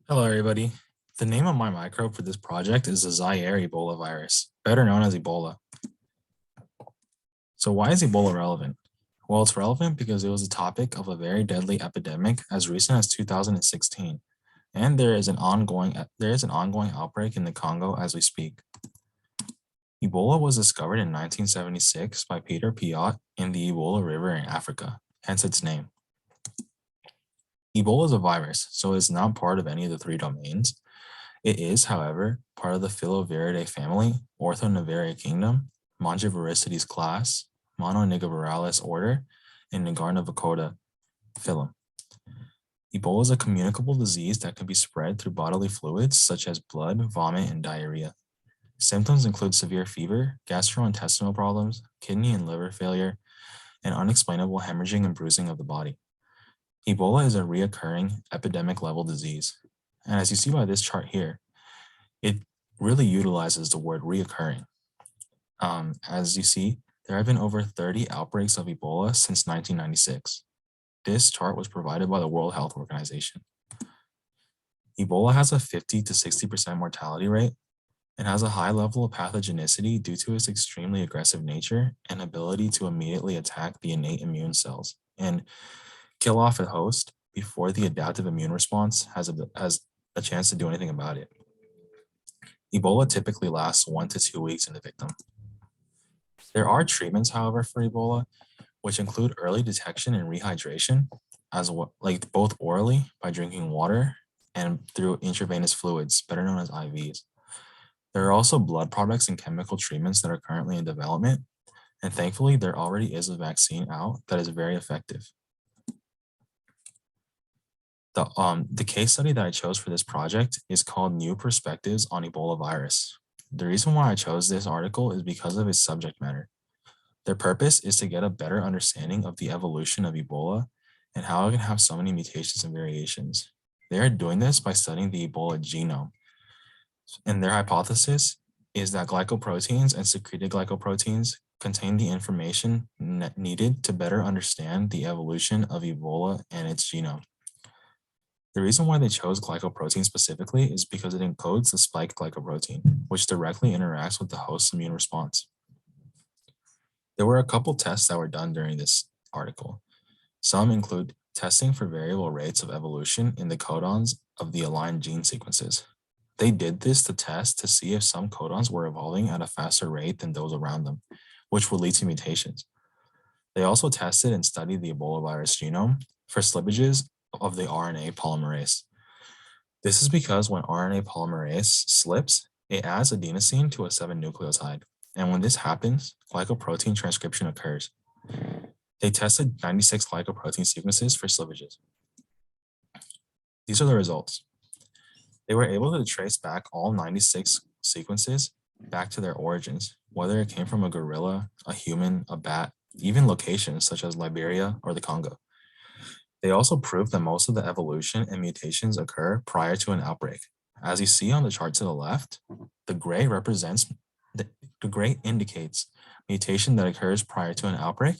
Hello, everybody. The name of my microbe for this project is the Zaire Ebola virus, better known as Ebola. So why is Ebola relevant? Well, it's relevant because it was a topic of a very deadly epidemic as recent as 2016, and there is an ongoing outbreak in the Congo as we speak. Ebola was discovered in 1976 by Peter Piot in the Ebola River in Africa, hence its name. Ebola is a virus, so it's not part of any of the three domains. It is, however, part of the Filoviridae family, Orthonaviridae kingdom, Mangivoricides class, Mononigaviralis order, and Nigarnavicoda phylum. Ebola is a communicable disease that can be spread through bodily fluids such as blood, vomit, and diarrhea. Symptoms include severe fever, gastrointestinal problems, kidney and liver failure, and unexplainable hemorrhaging and bruising of the body. Ebola is a reoccurring epidemic level disease. And as you see by this chart here, it really utilizes the word reoccurring. As you see, there have been over 30 outbreaks of Ebola since 1996. This chart was provided by the World Health Organization. Ebola has a 50 to 60% mortality rate and has a high level of pathogenicity due to its extremely aggressive nature and ability to immediately attack the innate immune cells and kill off a host before the adaptive immune response has a chance to do anything about it. Ebola typically lasts 1 to 2 weeks in the victim. There are treatments, however, for Ebola, which include early detection and rehydration, as well, like both orally by drinking water and through intravenous fluids, better known as IVs. There are also blood products and chemical treatments that are currently in development, and thankfully, there already is a vaccine out that is very effective. The case study that I chose for this project is called New Perspectives on Ebola Virus. The reason why I chose this article is because of its subject matter. Their purpose is to get a better understanding of the evolution of Ebola and how it can have so many mutations and variations. They are doing this by studying the Ebola genome. And their hypothesis is that glycoproteins and secreted glycoproteins contain the information needed to better understand the evolution of Ebola and its genome. The reason why they chose glycoprotein specifically is because it encodes the spike glycoprotein, which directly interacts with the host's immune response. There were a couple tests that were done during this article. Some include testing for variable rates of evolution in the codons of the aligned gene sequences. They did this to test to see if some codons were evolving at a faster rate than those around them, which would lead to mutations. They also tested and studied the Ebola virus genome for slippages of the RNA polymerase. This is because when RNA polymerase slips, it adds adenosine to a 7 nucleotide. And when this happens, glycoprotein transcription occurs. They tested 96 glycoprotein sequences for slippages. These are the results. They were able to trace back all 96 sequences back to their origins, whether it came from a gorilla, a human, a bat, even locations such as Liberia or the Congo. They also proved that most of the evolution and mutations occur prior to an outbreak. As you see on the chart to the left, the gray indicates mutation that occurs prior to an outbreak,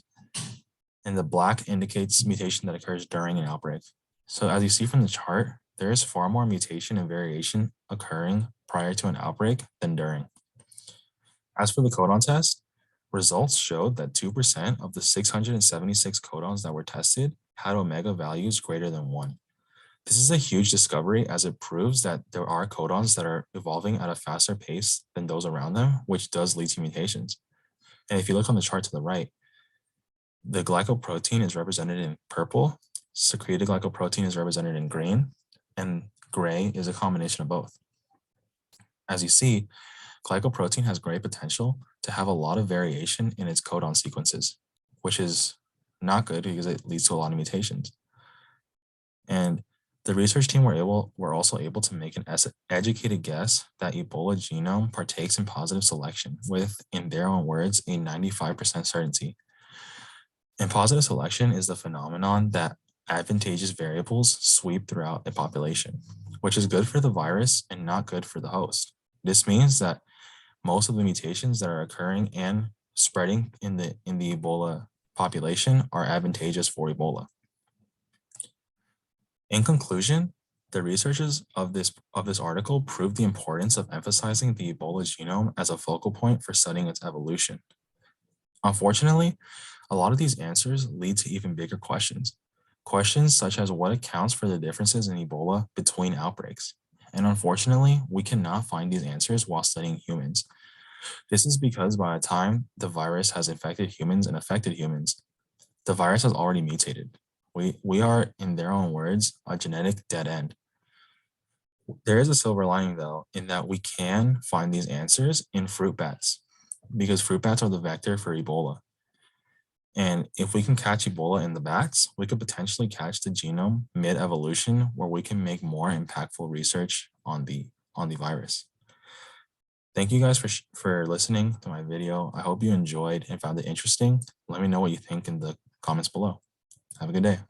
and the black indicates mutation that occurs during an outbreak. So as you see from the chart, there is far more mutation and variation occurring prior to an outbreak than during. As for the codon test, results showed that 2% of the 676 codons that were tested had omega values greater than 1. This is a huge discovery as it proves that there are codons that are evolving at a faster pace than those around them, which does lead to mutations. And if you look on the chart to the right, the glycoprotein is represented in purple, secreted glycoprotein is represented in green, and gray is a combination of both. As you see, glycoprotein has great potential to have a lot of variation in its codon sequences, which is not good because it leads to a lot of mutations. And the research team were also able to make an educated guess that Ebola genome partakes in positive selection with, in their own words, a 95% certainty. And positive selection is the phenomenon that advantageous variables sweep throughout a population, which is good for the virus and not good for the host. This means that most of the mutations that are occurring and spreading in the Ebola population are advantageous for Ebola. In conclusion, The researchers of this article proved the importance of emphasizing the Ebola genome as a focal point for studying its evolution. Unfortunately, a lot of these answers lead to even bigger questions. Questions such as what accounts for the differences in Ebola between outbreaks. And unfortunately, we cannot find these answers while studying humans. This is because by the time the virus has infected humans and affected humans, the virus has already mutated. We are, in their own words, a genetic dead end. There is a silver lining, though, in that we can find these answers in fruit bats, because fruit bats are the vector for Ebola. And if we can catch Ebola in the bats, we could potentially catch the genome mid-evolution, where we can make more impactful research on the virus. Thank you guys for listening to my video. I hope you enjoyed and found it interesting. Let me know what you think in the comments below. Have a good day.